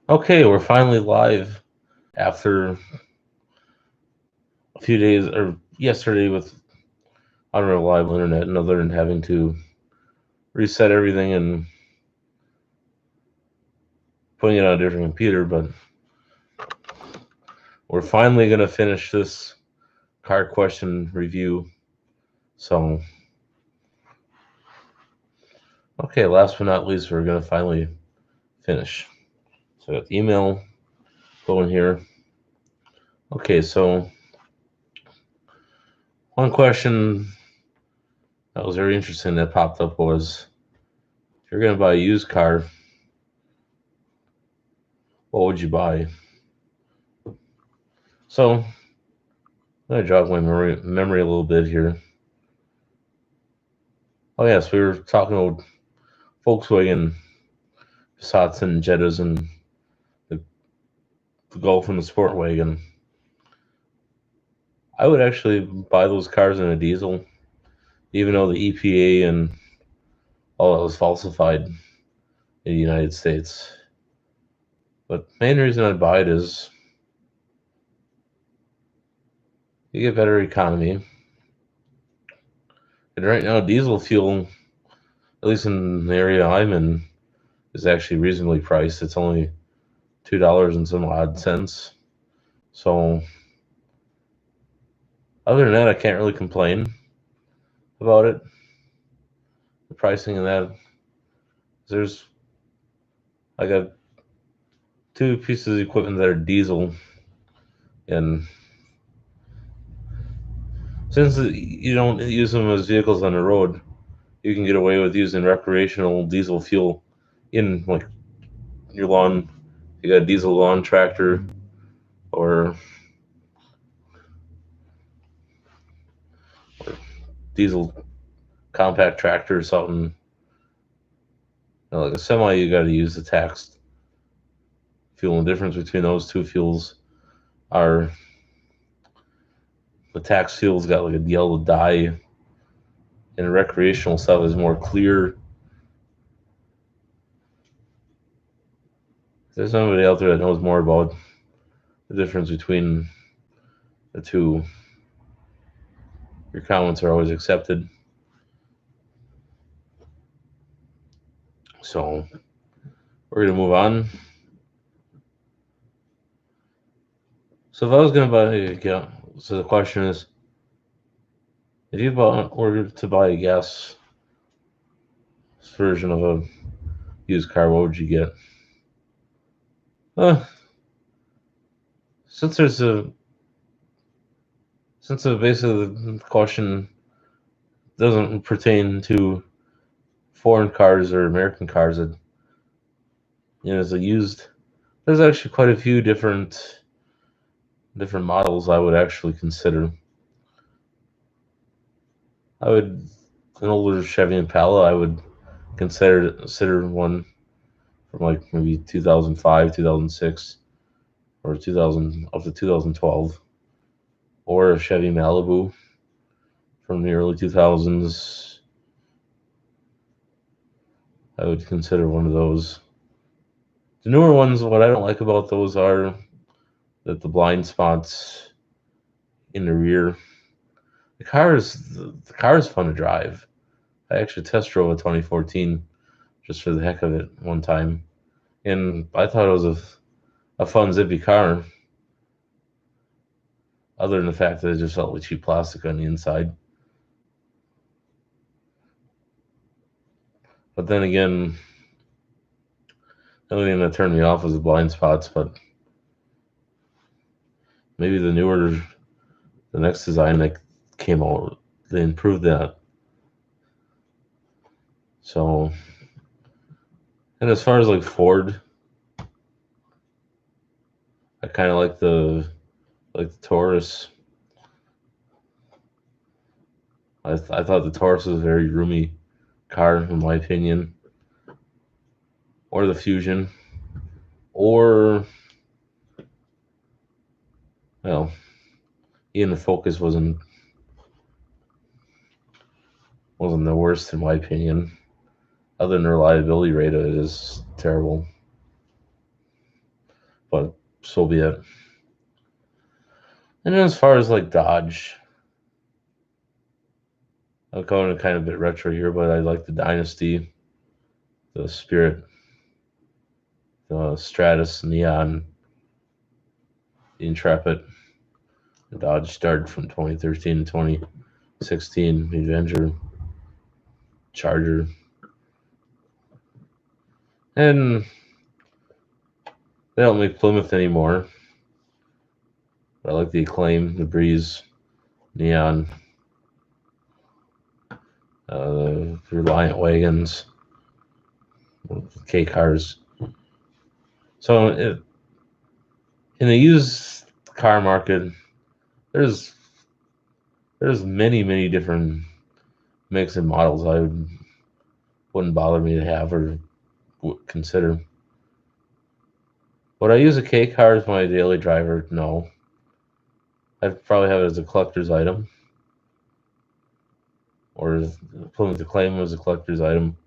Okay, we're finally live after a few days, or yesterday with unreliable internet, and other than having to reset everything and putting it on a different computer. But we're finally going to finish this card question review. So, okay, last but not least, we're going to finally finish. So, I got the email going here. Okay, so one question that was very interesting that popped up was, if you're going to buy a used car, what would you buy? So I'm gonna jog my memory a little bit here. Oh yes, we were talking about Volkswagen Passats and Jettas and the, the Golf and the Sportwagen. I would actually buy those cars in a diesel, even though the EPA and all that was falsified in the United States. But the main reason I'd buy it is you get better economy. And right now, diesel fuel, at least in the area I'm in, is actually reasonably priced. It's only $2 and some odd cents. So other than that, I can't really complain about it. The pricing and that. There's I got two pieces of equipment that are diesel, and since you don't use them as vehicles on the road, you can get away with using recreational diesel fuel in like your lawn. You got a diesel lawn tractor or diesel compact tractor or something. Like a semi, you got to use the taxed fuel. And the difference between those two fuels are the tax fuel's got like a yellow dye, and recreational stuff is more clear. If there's somebody out there that knows more about the difference between the two, your comments are always accepted. So we're gonna move on. So if I was gonna buy so the question is, if you were to buy a gas version of a used car, what would you get? Uh, since there's a basically the question doesn't pertain to foreign cars or American cars, that as a used, there's actually quite a few different models I would actually consider. I would an older Chevy Impala. I would consider one from like maybe 2005, 2006, or 2000 up to 2012, or a Chevy Malibu from the early 2000s. I would consider one of those. The newer ones, what I don't like about those are that the blind spots in the rear. The car is fun to drive. I actually test drove a 2014 just for the heck of it one time, and I thought it was a fun zippy car. Other than the fact that it just felt like cheap plastic on the inside. But then again, the only thing that turned me off was the blind spots. But maybe the next design that came out, they improved that. So, and as far as like Ford, I kind of like the Taurus. I thought the Taurus was a very roomy car in my opinion, or the Fusion, or well, even the Focus wasn't the worst in my opinion. Other than the reliability rate of it is terrible. but so be it. And then as far as like Dodge, I'm going kind of a bit retro here, but I like the Dynasty, the Spirit, the Stratus, Neon, the Intrepid. The Dodge started from 2013 to 2016, the Avenger, Charger, and they don't make Plymouth anymore. But I like the Acclaim, the Breeze, Neon, the Reliant wagons, K cars. So in the used car market, there's many different makes and models wouldn't bother me to have or consider. Would I use a K car as my daily driver? No. I'd probably have it as a collector's item, or Plymouth Acclaim as a collector's item,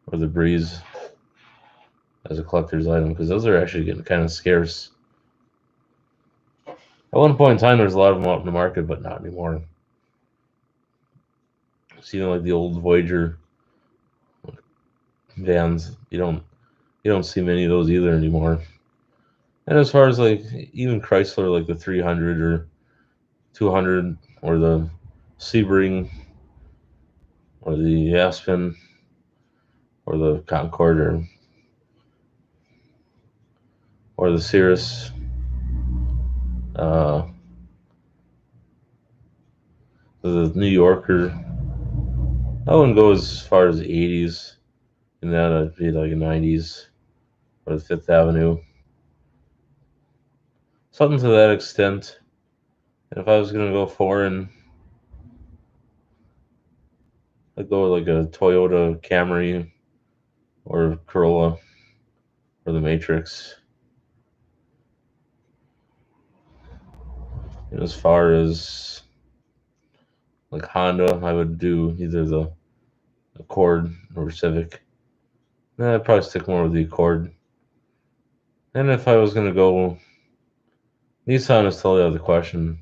or the Breeze as a collector's item, because those are actually getting kind of scarce. At one point in time, there was a lot of them out in the market, but not anymore. So even like the old Voyager vans, you don't see many of those either anymore. And as far as like even Chrysler, like the 300 or 200, or the Sebring, or the Aspen, or the Concorde, or the Cirrus, uh, the New Yorker. I wouldn't go as far as the 80s, and that would be like the 90s, or the Fifth Avenue, something to that extent. And if I was gonna go foreign, I'd go with like a Toyota Camry, or Corolla, or the Matrix. And as far as like Honda, I would do either the Accord or Civic. I'd probably stick more with the Accord. And if I was gonna go, Nissan is totally out of the question.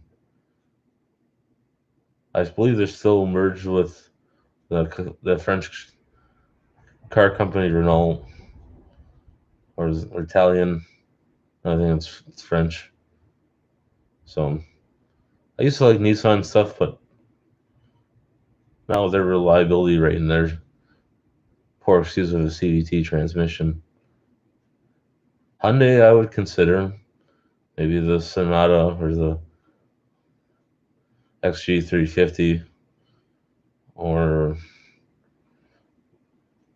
I believe they're still merged with the French car company Renault, or Italian. I think it's French. So I used to like Nissan stuff, but now with their reliability rate and their poor excuse of a CVT transmission, Hyundai I would consider maybe the Sonata or the XG350, or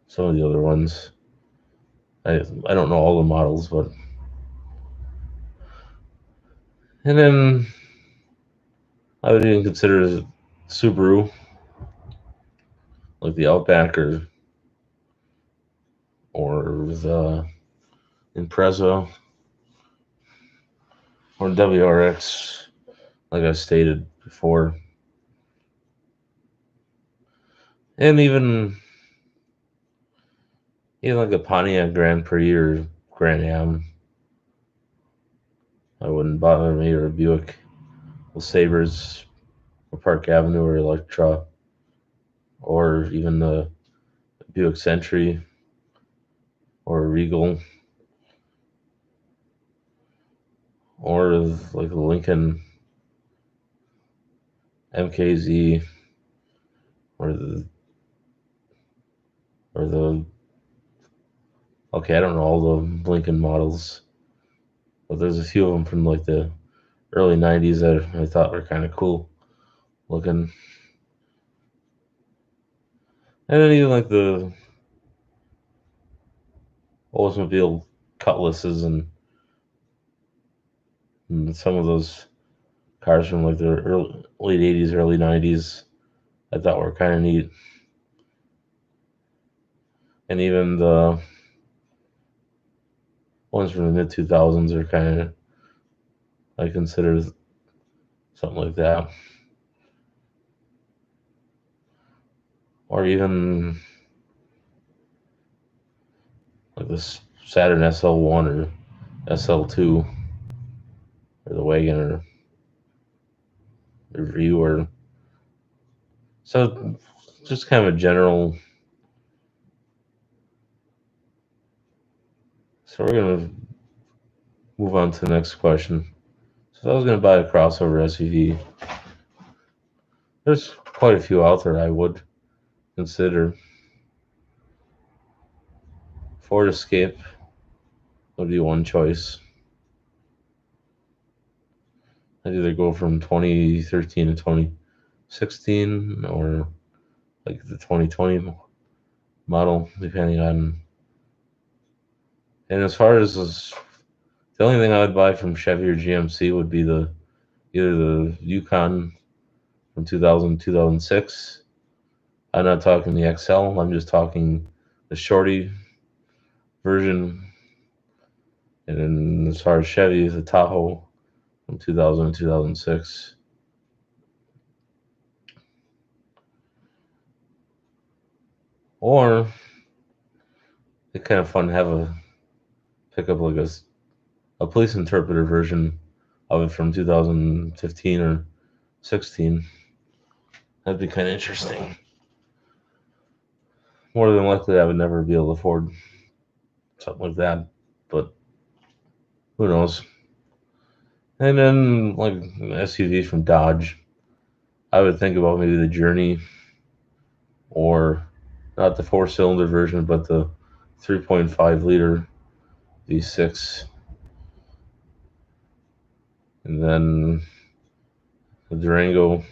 some of the other ones. I don't know all the models, but and then I would even consider Subaru, like the Outback, or the Impreza, or WRX, like I stated before, and even like a Pontiac Grand Prix or Grand Am, I wouldn't bother me, or a Buick LeSabres, or Park Avenue, or Electra, or even the Buick Century, or Regal, or like the Lincoln MKZ, or the okay, I don't know all the Lincoln models, but there's a few of them from like the early '90s that I thought were kind of cool looking, and then even like the Oldsmobile Cutlasses, and some of those cars from like the late '80s, early '90s, I thought were kind of neat, and even the ones from the mid 2000s are kind of, I consider something like that, or even like this Saturn SL1 or SL2 or the wagon or View or so just kind of a general. So we're gonna move on to the next question. So if I was gonna buy a crossover SUV, there's quite a few out there I would consider. Ford Escape would be one choice. I'd either go from 2013 to 2016 or like the 2020 model, depending on. And as far as the only thing I would buy from Chevy or GMC would be either the Yukon from 2000 2006. I'm not talking the XL. I'm just talking the shorty version. And then as far as Chevy, the Tahoe from 2000 to 2006. Or it's kind of fun to have pick up like a police interpreter version of it from 2015 or 16. That'd be kind of interesting. More than likely, I would never be able to afford something like that, but who knows? And then like SUV from Dodge, I would think about maybe the Journey or not the four-cylinder version, but the 3.5 liter V6, and then the Durango,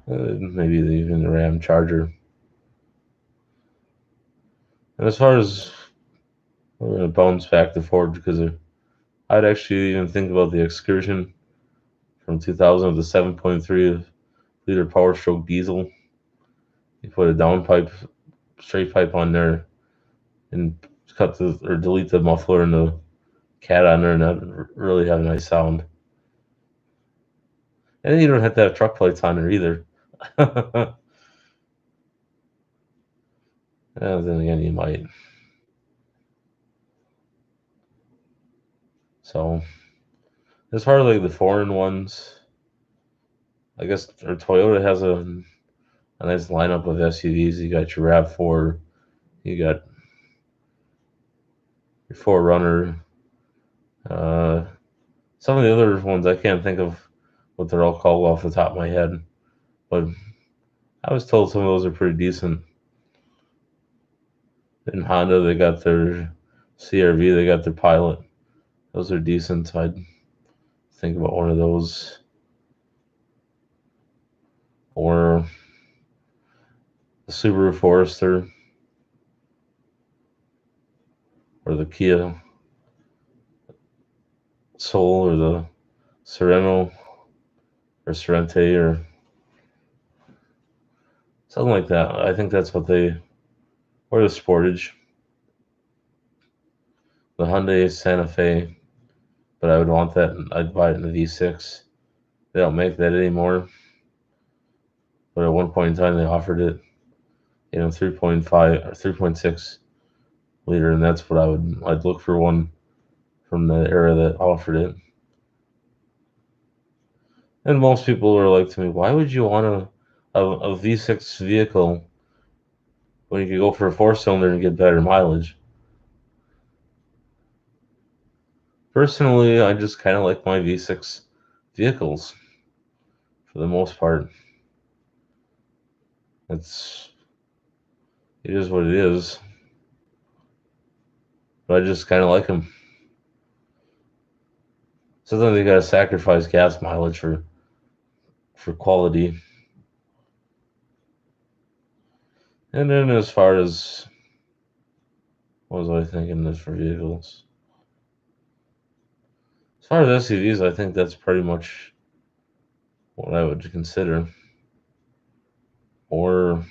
maybe even the Ram Charger. And as far as we're gonna bounce back to Ford because I'd actually even think about the Excursion from 2000 with the 7.3 liter Power Stroke diesel. You put a downpipe, straight pipe on there, and delete the muffler and the cat on there, and that really have a nice sound. And then you don't have to have truck plates on there either. Then again, you might. So, as far as like the foreign ones, I guess or Toyota has a nice lineup of SUVs. You got your RAV4, you got your 4Runner. Some of the other ones I can't think of what they're all called off the top of my head, but I was told some of those are pretty decent. In Honda, they got their CRV, they got their Pilot. Those are decent. I'd think about one of those. Or the Subaru Forester. Or the Kia Soul or the Sorento or Sorente or something like that. I think that's what or the Sportage. The Hyundai Santa Fe, but I would want that. I'd buy it in the V6. They don't make that anymore, but at one point in time they offered it, 3.5 or 3.6 liter, and that's what I'd look for one from the era that offered it. And most people are like to me, why would you want a V6 vehicle when you could go for a four-cylinder and get better mileage? Personally, I just kind of like my V6 vehicles for the most part. It is what it is. But I just kind of like them. Sometimes you gotta sacrifice gas mileage for quality. And then as far as what was I thinking this for vehicles? As far as SUVs, I think that's pretty much what I would consider. Or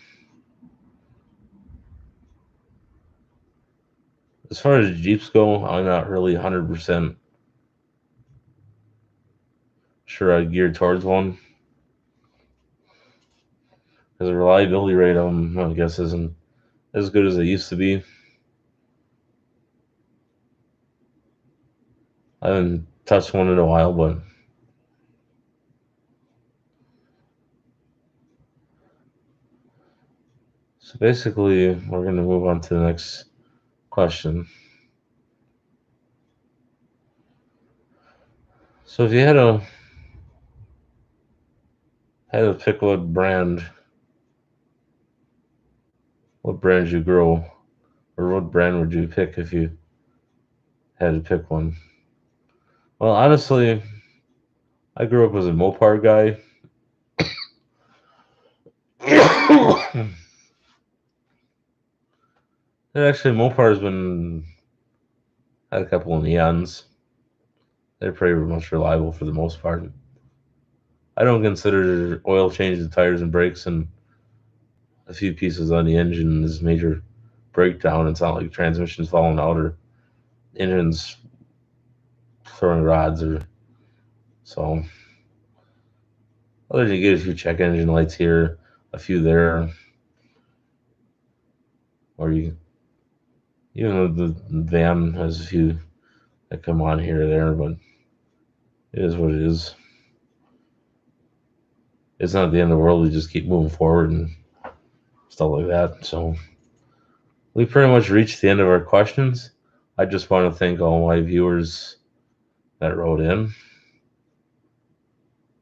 as far as Jeeps go, I'm not really 100% sure I'd gear towards one. Because the reliability rate of them, I guess, isn't as good as it used to be. I haven't touched one in a while, but so basically we're going to move on to the next question. So if you had to pick what brand you grow, or what brand would you pick if you had to pick one? Well, honestly, I grew up as a Mopar guy. And actually, Mopar's been had a couple of Neons. They're pretty much reliable for the most part. I don't consider oil change the tires and brakes and a few pieces on the engine as major breakdown. It's not like transmission's falling out or engines throwing rods or so. Other than you get a few check engine lights here, a few there, or you even though the van has a few that come on here or there, but it is what it is. It's not the end of the world. We just keep moving forward and stuff like that. So we pretty much reached the end of our questions. I just want to thank all my viewers that wrote in.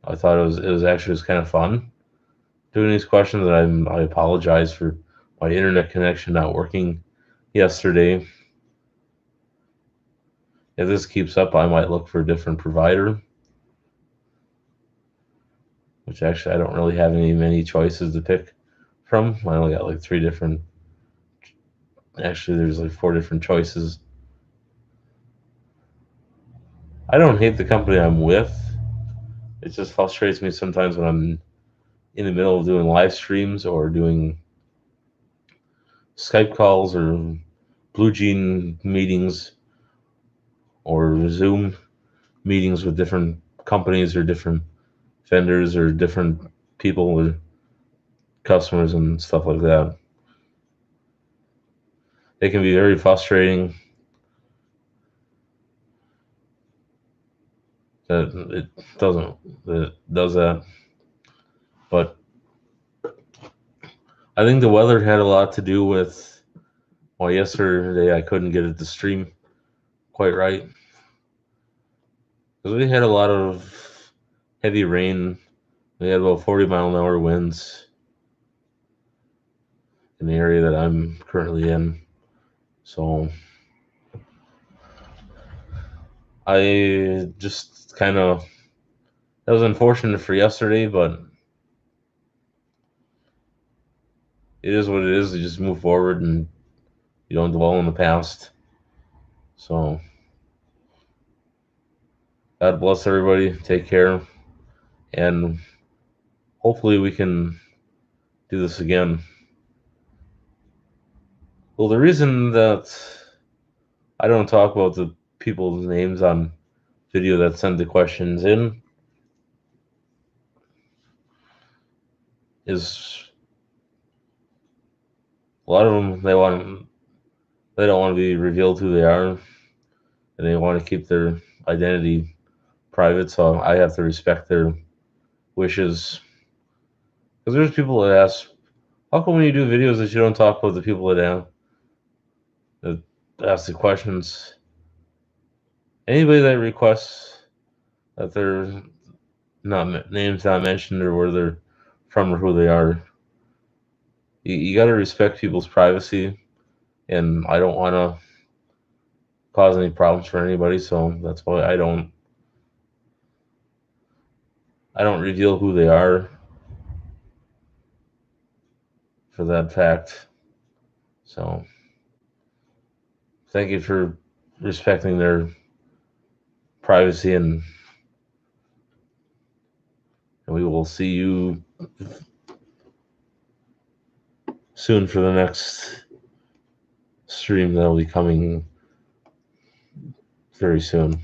I thought it was kind of fun doing these questions. And I apologize for my internet connection not working yesterday. If this keeps up, I might look for a different provider. Which actually I don't really have many choices to pick from. I only got like 3 different. Actually, there's like 4 different choices. I don't hate the company I'm with. It just frustrates me sometimes when I'm in the middle of doing live streams or doing Skype calls or BlueJean meetings or Zoom meetings with different companies or different vendors or different people or customers and stuff like that. It can be very frustrating that it does that. But I think the weather had a lot to do with, well, yesterday I couldn't get it to stream quite right because we had a lot of heavy rain. We had about 40-mile-an-hour winds in the area that I'm currently in. So I just kind of, that was unfortunate for yesterday, but it is what it is. You just move forward and you don't dwell in the past. So God bless everybody. Take care. And hopefully we can do this again. Well, the reason that I don't talk about the people's names on video that send the questions in is a lot of them they don't want to be revealed who they are, and they want to keep their identity private. So I have to respect their wishes. Because there's people that ask, how come when you do videos that you don't talk about the people that ask the questions? Anybody that requests that their names not mentioned or where they're from or who they are, you got to respect people's privacy, and I don't want to cause any problems for anybody, so that's why I don't reveal who they are for that fact. So thank you for respecting their privacy, and we will see you soon for the next stream that'll be coming very soon.